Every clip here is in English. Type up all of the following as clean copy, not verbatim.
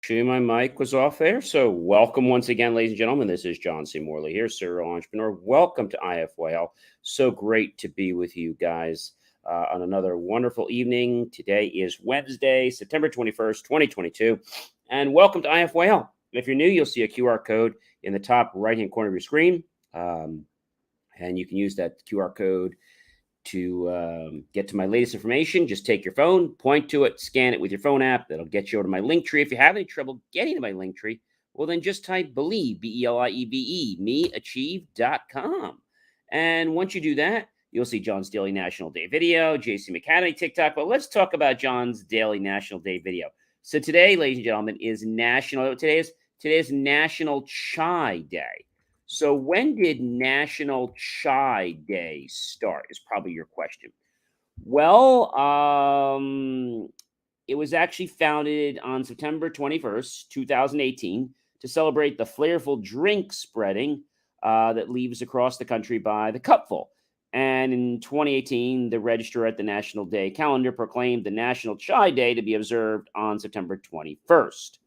Actually, my mic was off there. So, welcome once again, ladies and gentlemen. This is John C. Morley here, serial entrepreneur. Welcome to IFYL. So great to be with you guys on another wonderful evening. Today is Wednesday, September 21st, 2022. And welcome to IFYL. If you're new, you'll see a QR code in the top right hand corner of your screen. And you can use that QR code to get to my latest information. Just take your phone, point to it, scan it with your phone app. That'll get you over to my link tree. If you have any trouble getting to my link tree, well, then just type Believe, Believe, meachieve.com. And once you do that, you'll see John's Daily National Day video, JC McAdamy TikTok. But let's talk about John's Daily National Day video. So today, ladies and gentlemen, is today's National Chai Day. So when did National Chai Day start is probably your question. Well, it was actually founded on September 21st, 2018 to celebrate the flavorful drink spreading that leaves across the country by the cupful. And in 2018, the registrar at the National Day calendar proclaimed the National Chai Day to be observed on September 21st.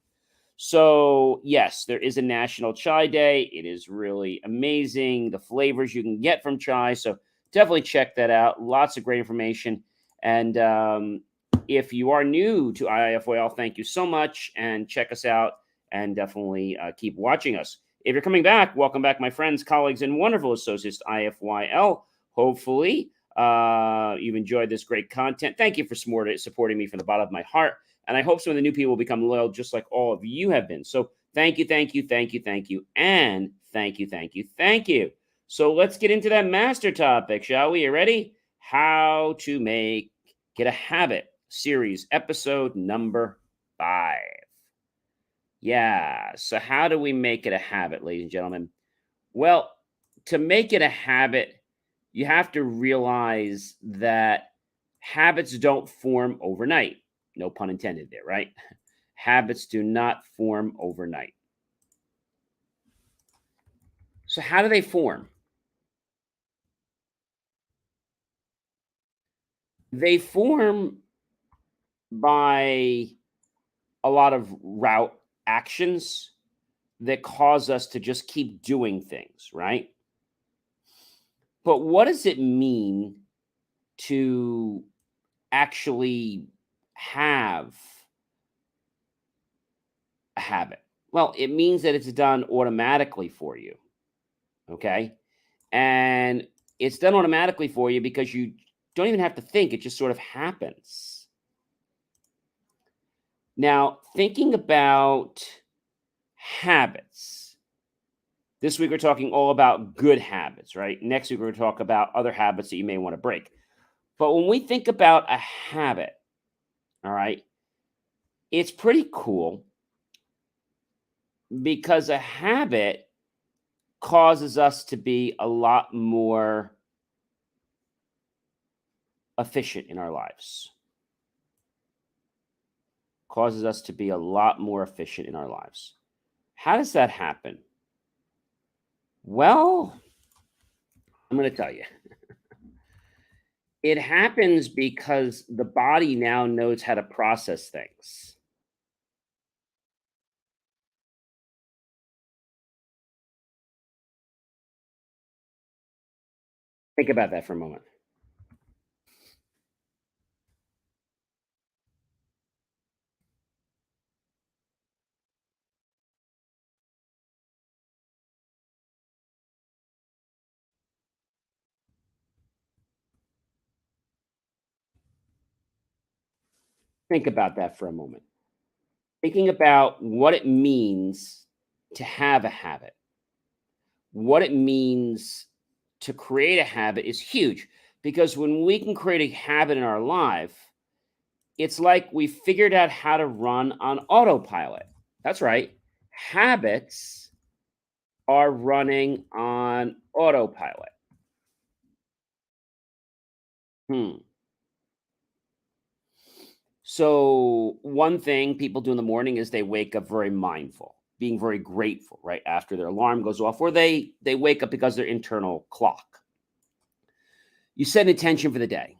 So, yes, there is a National Chai Day. It is really amazing, the flavors you can get from chai. So, definitely check that out. Lots of great information. And if you are new to IFYL, thank you so much. And check us out and definitely keep watching us. If you're coming back, welcome back, my friends, colleagues, and wonderful associates to IFYL. Hopefully, you've enjoyed this great content. Thank you for supporting me from the bottom of my heart. And I hope some of the new people will become loyal just like all of you have been. So thank you, and thank you. So let's get into that master topic, shall we? You ready? How to Make It a Habit series, episode number 5. Yeah, so how do we make it a habit, ladies and gentlemen? Well, to make it a habit, you have to realize that habits don't form overnight. No pun intended there, right? Habits do not form overnight. So how do they form? They form by a lot of route actions that cause us to just keep doing things, right? But what does it mean to actually have a habit? Well, it means that it's done automatically for you. Okay. And it's done automatically for you because you don't even have to think, it just sort of happens. Now, thinking about habits. This week we're talking all about good habits, right? Next week we're going to talk about other habits that you may want to break. But when we think about a habit, all right, it's pretty cool because a habit causes us to be a lot more efficient in our lives. Causes us to be a lot more efficient in our lives. How does that happen? Well, I'm going to tell you. It happens because the body now knows how to process things. Think about that for a moment. Think about that for a moment. Thinking about what it means to have a habit, what it means to create a habit is huge because when we can create a habit in our life, it's like we figured out how to run on autopilot. That's right. Habits are running on autopilot. Hmm. So, one thing people do in the morning is they wake up very mindful, being very grateful, right? After their alarm goes off, or they wake up because their internal clock. You set an intention for the day.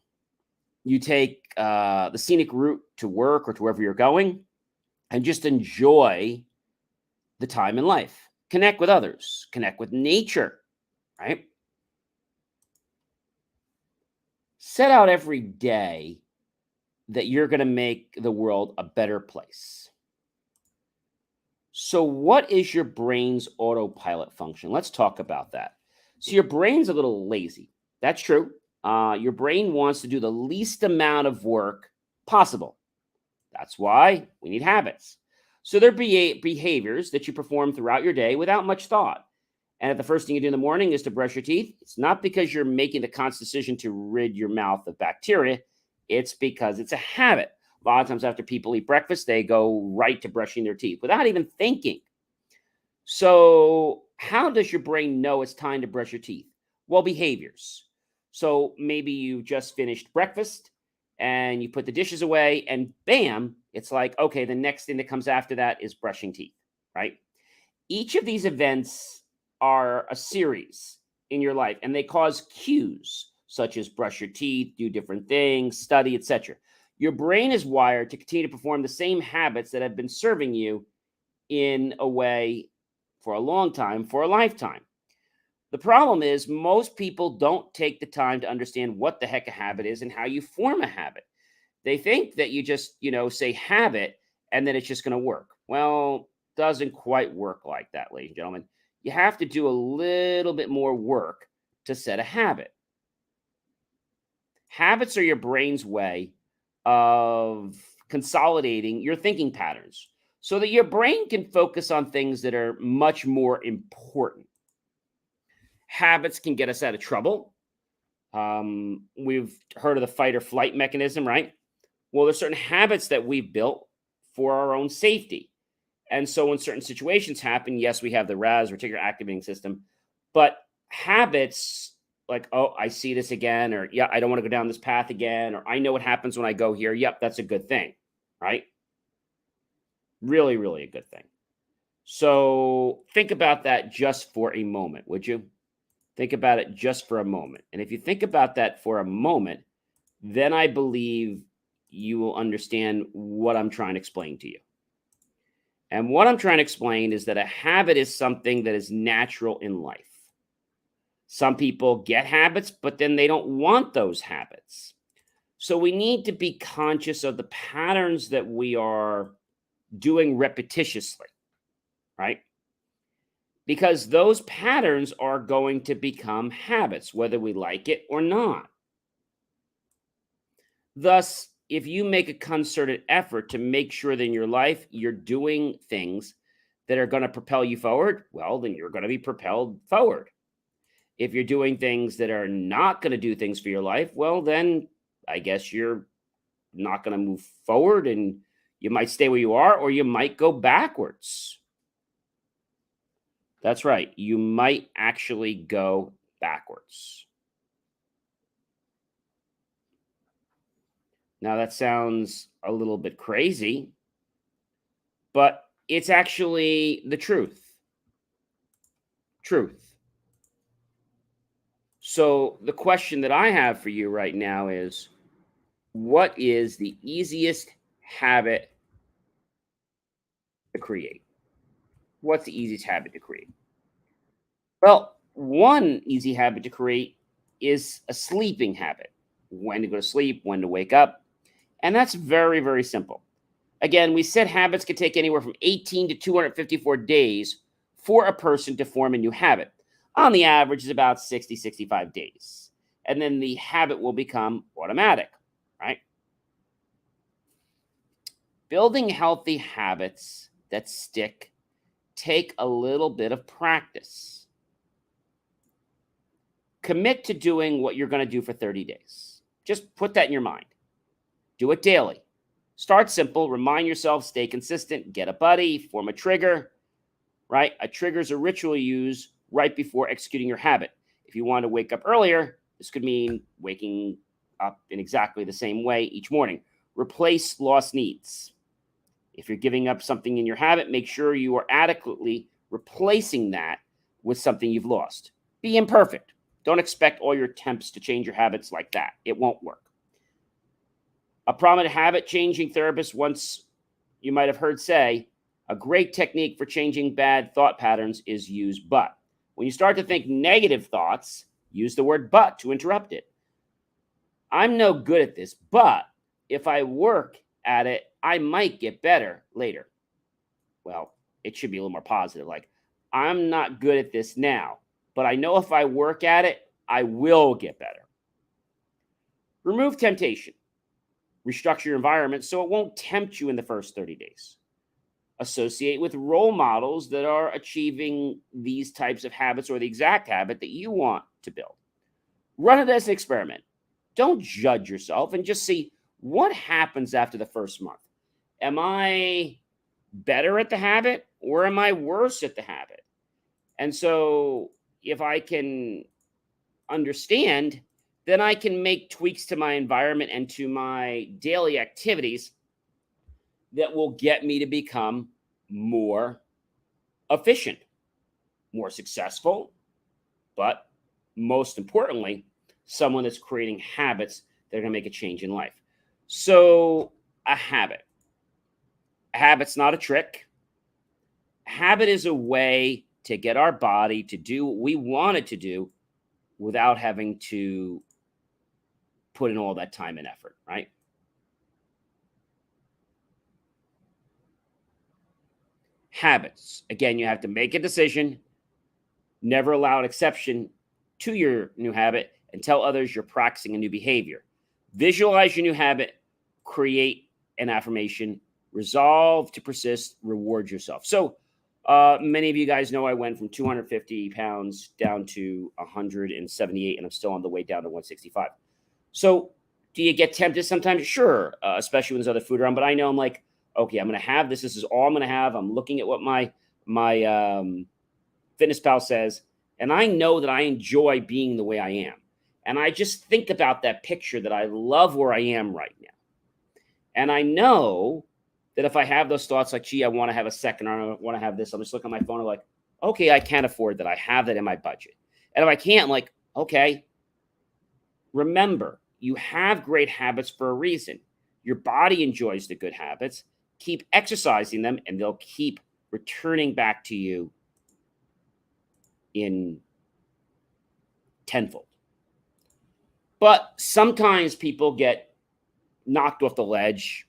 You take the scenic route to work or to wherever you're going. and just enjoy the time in life. Connect with others, connect with nature, right? Set out every day that you're going to make the world a better place. So, what is your brain's autopilot function? Let's talk about that. So, your brain's a little lazy. That's true. Your brain wants to do the least amount of work possible. That's why we need habits. So, they're behaviors that you perform throughout your day without much thought. And if the first thing you do in the morning is to brush your teeth, it's not because you're making the conscious decision to rid your mouth of bacteria. It's because it's a habit. A lot of times after people eat breakfast, they go right to brushing their teeth without even thinking. So, how does your brain know it's time to brush your teeth? Well, behaviors. So, maybe you just finished breakfast and you put the dishes away, and bam, it's like, okay, the next thing that comes after that is brushing teeth, right? Each of these events are a series in your life, and they cause cues such as brush your teeth, do different things, study, etc. Your brain is wired to continue to perform the same habits that have been serving you in a way for a long time, for a lifetime. The problem is most people don't take the time to understand what the heck a habit is and how you form a habit. They think that you just, say habit and then it's just going to work. Well, doesn't quite work like that, ladies and gentlemen. You have to do a little bit more work to set a habit. Habits are your brain's way of consolidating your thinking patterns so that your brain can focus on things that are much more important. Habits can get us out of trouble. We've heard of the fight or flight mechanism, right? Well, there's certain habits that we've built for our own safety. And so when certain situations happen, yes, we have the RAS, reticular activating system, but habits like, oh, I see this again, or yeah, I don't want to go down this path again, or I know what happens when I go here. Yep, that's a good thing, right? Really, really a good thing. So think about that just for a moment, would you? Think about it just for a moment. And if you think about that for a moment, then I believe you will understand what I'm trying to explain to you. And what I'm trying to explain is that a habit is something that is natural in life. Some people get habits, but then they don't want those habits. So we need to be conscious of the patterns that we are doing repetitiously, right? Because those patterns are going to become habits, whether we like it or not. Thus, if you make a concerted effort to make sure that in your life you're doing things that are going to propel you forward, well, then you're going to be propelled forward. If you're doing things that are not going to do things for your life, well, then I guess you're not going to move forward and you might stay where you are or you might go backwards. That's right. You might actually go backwards. Now, that sounds a little bit crazy, but it's actually the truth. Truth. So, the question that I have for you right now is what is the easiest habit to create? What's the easiest habit to create? Well, one easy habit to create is a sleeping habit. When to go to sleep, when to wake up. And that's very, very simple. Again, we said habits can take anywhere from 18 to 254 days for a person to form a new habit. On the average, is about 60, 65 days. And then the habit will become automatic, right? Building healthy habits that stick take a little bit of practice. Commit to doing what you're going to do for 30 days. Just put that in your mind. Do it daily. Start simple. Remind yourself, stay consistent, get a buddy, form a trigger, right? A trigger is a ritual you use right before executing your habit. If you want to wake up earlier, this could mean waking up in exactly the same way each morning. Replace lost needs. If you're giving up something in your habit, make sure you are adequately replacing that with something you've lost. Be imperfect. Don't expect all your attempts to change your habits like that. It won't work. A prominent habit changing therapist once you might have heard say, a great technique for changing bad thought patterns is use but. When you start to think negative thoughts, use the word but to interrupt it. I'm no good at this, but if I work at it, I might get better later. Well, it should be a little more positive. Like, I'm not good at this now, but I know if I work at it, I will get better. Remove temptation. Restructure your environment so it won't tempt you in the first 30 days. Associate with role models that are achieving these types of habits or the exact habit that you want to build. Run it as an experiment. Don't judge yourself and just see what happens after the first month. Am I better at the habit or am I worse at the habit? And so if I can understand, then I can make tweaks to my environment and to my daily activities that will get me to become more efficient, more successful, but most importantly, someone that's creating habits that are going to make a change in life. So a habit's not a trick. A habit is a way to get our body to do what we want it to do without having to put in all that time and effort, right? Habits. Again, you have to make a decision, never allow an exception to your new habit, and tell others you're practicing a new behavior. Visualize your new habit, create an affirmation, resolve to persist, reward yourself. So many of you guys know I went from 250 pounds down to 178, and I'm still on the way down to 165. So do you get tempted sometimes? Sure, especially when there's other food around. But I know I'm like, okay, I'm going to have this. This is all I'm going to have. I'm looking at what my Fitness Pal says, and I know that I enjoy being the way I am. And I just think about that picture that I love where I am right now. And I know that if I have those thoughts like, gee, I want to have a second, or I want to have this, I'm just looking at my phone and like, okay, I can't afford that. I have that in my budget. And if I can't, I'm like, okay, remember, you have great habits for a reason. Your body enjoys the good habits. Keep exercising them, and they'll keep returning back to you in tenfold. But sometimes people get knocked off the ledge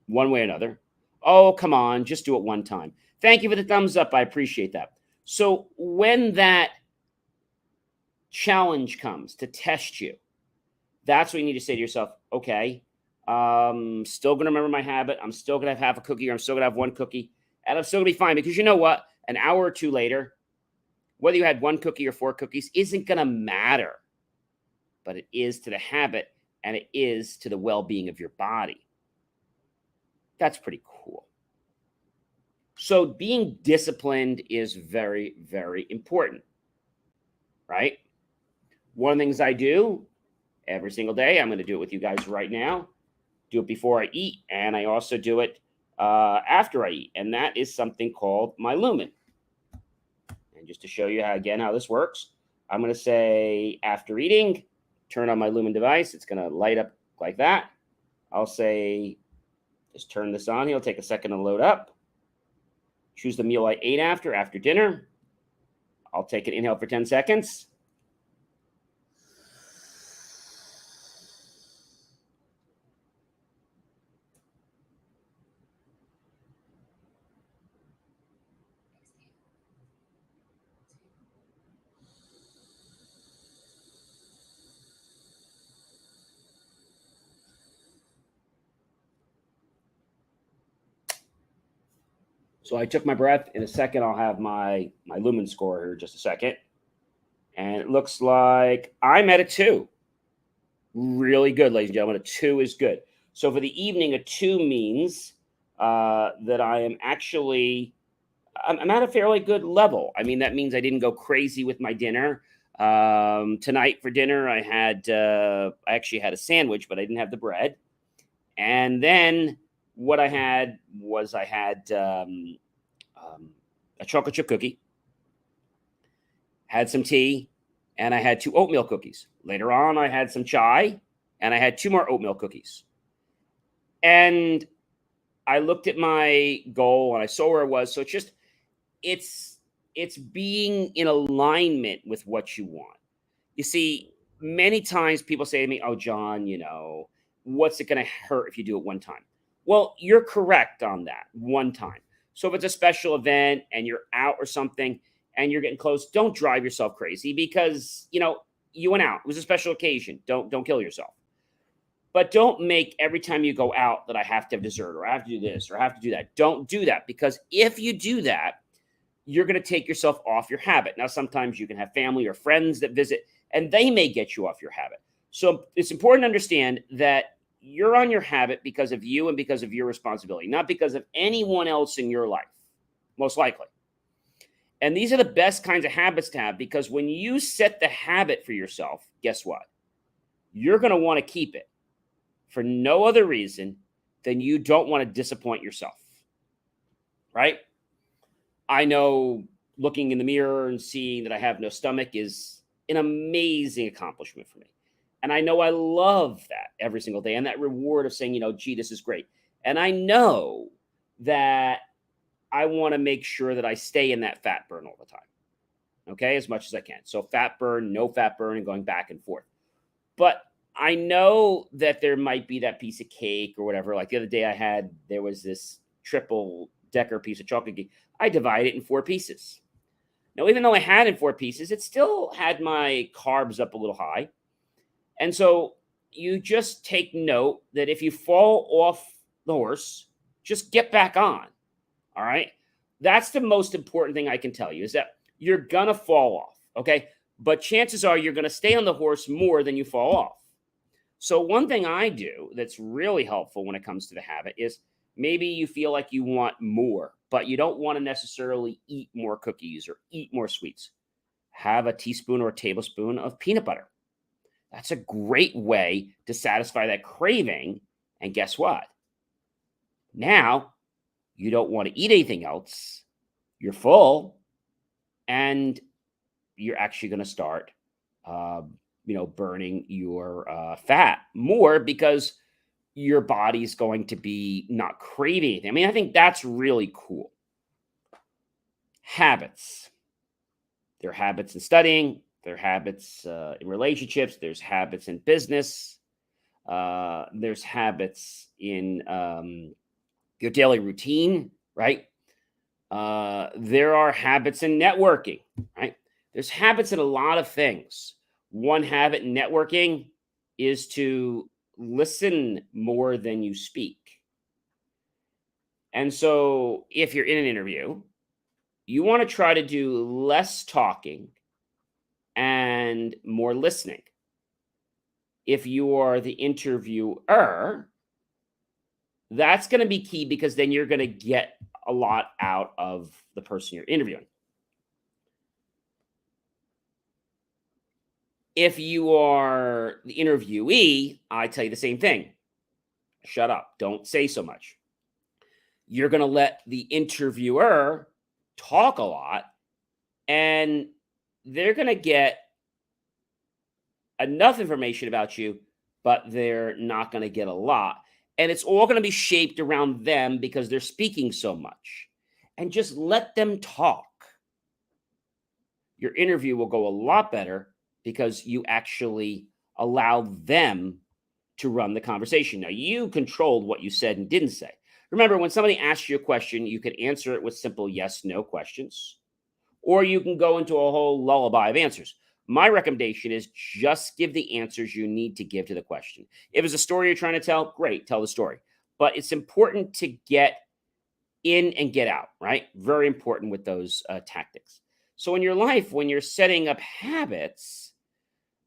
one way or another. Oh, come on, just do it one time. Thank you for the thumbs up. I appreciate that. So when that challenge comes to test you, that's what you need to say to yourself, okay, still going to remember my habit. I'm still going to have half a cookie, or I'm still going to have one cookie, and I'm still going to be fine, because you know what? An hour or two later, whether you had one cookie or 4 cookies isn't going to matter, but it is to the habit, and it is to the well-being of your body. That's pretty cool. So being disciplined is very, very important, right? One of the things I do every single day, I'm going to do it with you guys right now, do it before I eat, and I also do it after I eat, and that is something called my Lumen. And just to show you how this works, I'm going to say after eating, turn on my Lumen device. It's going to light up like that. I'll say, just turn this on. It'll take a second to load up. Choose the meal I ate after dinner. I'll take an inhale for 10 seconds. So I took my breath. In a second, I'll have my Lumen score here, just a second. And it looks like I'm at a 2. Really good, ladies and gentlemen. A 2 is good. So for the evening, a 2 means that I am actually, I'm at a fairly good level. I mean, that means I didn't go crazy with my dinner. Tonight for dinner, I actually had a sandwich, but I didn't have the bread. And then what I had was a chocolate chip cookie, had some tea, and I had 2 oatmeal cookies. Later on, I had some chai, and I had 2 more oatmeal cookies. And I looked at my goal and I saw where it was. So it's it's being in alignment with what you want. You see, many times people say to me, "Oh, John, what's it going to hurt if you do it one time?" Well, you're correct on that one time. So if it's a special event and you're out or something and you're getting close, don't drive yourself crazy because, you went out. It was a special occasion. Don't kill yourself. But don't make every time you go out that I have to have dessert or I have to do this or I have to do that. Don't do that because if you do that, you're going to take yourself off your habit. Now, sometimes you can have family or friends that visit and they may get you off your habit. So it's important to understand that you're on your habit because of you and because of your responsibility, not because of anyone else in your life, most likely. And these are the best kinds of habits to have because when you set the habit for yourself, guess what? You're going to want to keep it for no other reason than you don't want to disappoint yourself, right? I know looking in the mirror and seeing that I have no stomach is an amazing accomplishment for me. And I know I love that every single day and that reward of saying, gee, this is great. And I know that I want to make sure that I stay in that fat burn all the time, okay, as much as I can. So fat burn, no fat burn, and going back and forth. But I know that there might be that piece of cake or whatever. Like the other day there was this triple decker piece of chocolate cake. I divided it in 4 pieces. Now, even though I had it in 4 pieces, it still had my carbs up a little high. And so you just take note that if you fall off the horse, just get back on. All right. That's the most important thing I can tell you is that you're going to fall off. Okay. But chances are you're going to stay on the horse more than you fall off. So one thing I do that's really helpful when it comes to the habit is maybe you feel like you want more, but you don't want to necessarily eat more cookies or eat more sweets. Have a teaspoon or a tablespoon of peanut butter. That's a great way to satisfy that craving. And guess what? Now you don't want to eat anything else. You're full and you're actually going to start, burning your fat more because your body's going to be not craving anything. I mean, I think that's really cool. Habits. There are habits in studying. There are habits in relationships. There's habits in business. There's habits in your daily routine, right? There are habits in networking, right? There's habits in a lot of things. One habit in networking is to listen more than you speak. And so if you're in an interview, you want to try to do less talking and more listening. If you are the interviewer, that's going to be key because then you're going to get a lot out of the person you're interviewing. If you are the interviewee, I tell you the same thing. Shut up. Don't say so much. You're going to let the interviewer talk a lot, and they're going to get enough information about you, but they're not going to get a lot. And it's all going to be shaped around them because they're speaking so much. And just let them talk. Your interview will go a lot better because you actually allow them to run the conversation. Now, you controlled what you said and didn't say. Remember, when somebody asks you a question, you can answer it with simple yes, no questions, or you can go into a whole lullaby of answers. My recommendation is just give the answers you need to give to the question. If it's a story you're trying to tell, great, tell the story. But it's important to get in and get out, right? Very important with those tactics. So in your life, when you're setting up habits,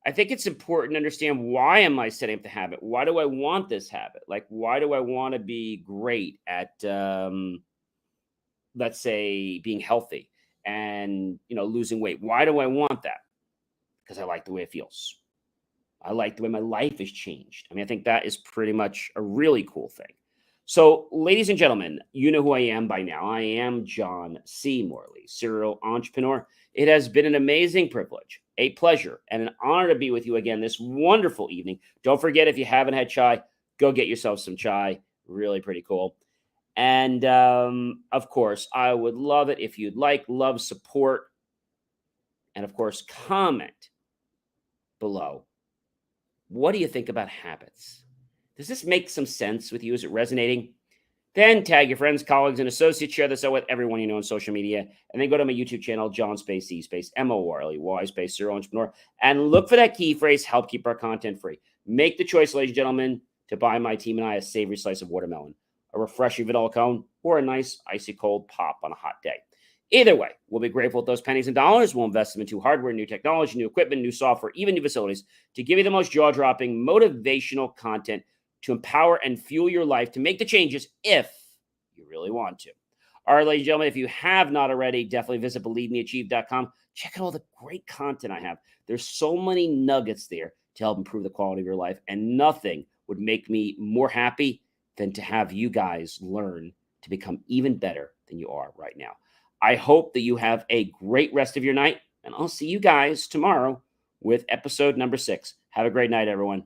I think it's important to understand, why am I setting up the habit? Why do I want this habit? Like, why do I want to be great at, let's say, being healthy and, losing weight? Why do I want that? Because I like the way it feels. I like the way my life has changed. I mean, I think that is pretty much a really cool thing. So, ladies and gentlemen, you know who I am by now. I am John C. Morley, serial entrepreneur. It has been an amazing privilege, a pleasure, and an honor to be with you again this wonderful evening. Don't forget, if you haven't had chai, go get yourself some chai. Really pretty cool. And of course, I would love it if you'd love, support, and of course, comment below. What do you think about habits? Does this make some sense with you? Is it resonating? Then tag your friends, colleagues, and associates. Share this out with everyone you know on social media. And then go to my YouTube channel, John Space E Space MORLEY Space Serial Entrepreneur, and look for that key phrase, help keep our content free. Make the choice, ladies and gentlemen, to buy my team and I a savory slice of watermelon, a refreshing vanilla cone, or a nice icy cold pop on a hot day. Either way, we'll be grateful with those pennies and dollars. We'll invest them into hardware, new technology, new equipment, new software, even new facilities to give you the most jaw-dropping, motivational content to empower and fuel your life to make the changes if you really want to. All right, ladies and gentlemen, if you have not already, definitely visit believemeachieve.com. Check out all the great content I have. There's so many nuggets there to help improve the quality of your life, and nothing would make me more happy than to have you guys learn to become even better than you are right now. I hope that you have a great rest of your night, and I'll see you guys tomorrow with episode number 6. Have a great night, everyone.